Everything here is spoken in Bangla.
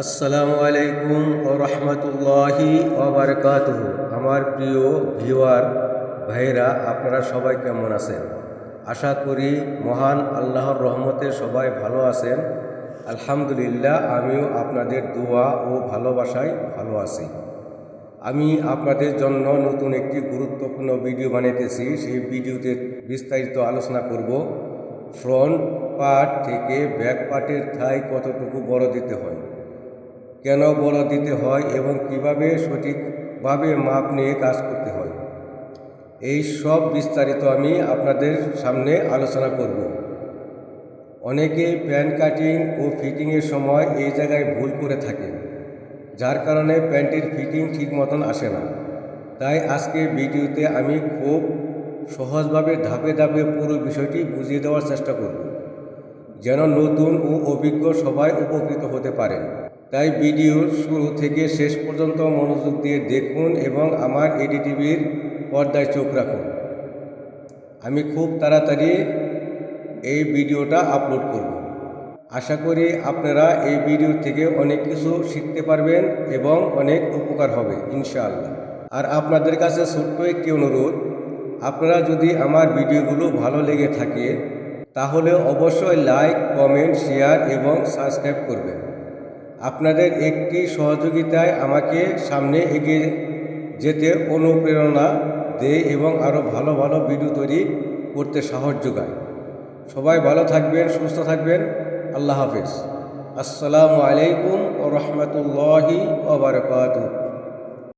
আসসালামু আলাইকুম ও রহমতুল্লাহি ওবারকাতুহু। আমার প্রিয় ভিউয়ার ভাইরা, আপনারা সবাই কেমন আছেন? আশা করি মহান আল্লাহর রহমতে সবাই ভালো আছেন। আলহামদুলিল্লাহ, আমিও আপনাদের দোয়া ও ভালোবাসায় ভালো আছি। আমি আপনাদের জন্য নতুন একটি গুরুত্বপূর্ণ ভিডিও বানাইতেছি। সেই ভিডিওতে বিস্তারিত আলোচনা করব ফ্রন্ট পার্ট থেকে ব্যাক পার্টের থাই কতটুকু বড় দিতে হয়, কেন বড় দিতে হয় এবং কিভাবে সঠিকভাবে মাপ নিয়ে কাজ করতে হয়। এই সব বিস্তারিত আমি আপনাদের সামনে আলোচনা করব। অনেকে প্যান্ট কাটিং ও ফিটিংয়ের সময় এই জায়গায় ভুল করে থাকে, যার কারণে প্যান্টের ফিটিং ঠিক মতন আসে না। তাই আজকে ভিডিওতে আমি খুব সহজভাবে ধাপে ধাপে পুরো বিষয়টি বুঝিয়ে দেওয়ার চেষ্টা করব, যেন নতুন ও অভিজ্ঞ সবাই উপকৃত হতে পারেন। তাই ভিডিওর শুরু থেকে শেষ পর্যন্ত মনোযোগ দিয়ে দেখুন এবং আমার এডিটিভির পর্দায় চোখ রাখুন। আমি খুব তাড়াতাড়ি এই ভিডিওটা আপলোড করব। আশা করি আপনারা এই ভিডিও থেকে অনেক কিছু শিখতে পারবেন এবং অনেক উপকার হবে ইনশাআল্লাহ। আর আপনাদের কাছে ছোট্ট একটি অনুরোধ, আপনারা যদি আমার ভিডিওগুলো ভালো লেগে থাকে তাহলে অবশ্যই লাইক, কমেন্ট, শেয়ার এবং সাবস্ক্রাইব করবেন। আপনাদের একটি সহযোগিতায় আমাকে সামনে এগিয়ে যেতে অনুপ্রেরণা দেয় এবং আরও ভালো ভালো ভিডিও তৈরি করতে সাহস যোগায়। সবাই ভালো থাকবেন, সুস্থ থাকবেন। আল্লাহ হাফেজ। আসসালামু আলাইকুম ও রহমতুল্লাহি ওয়া বারাকাতুহু।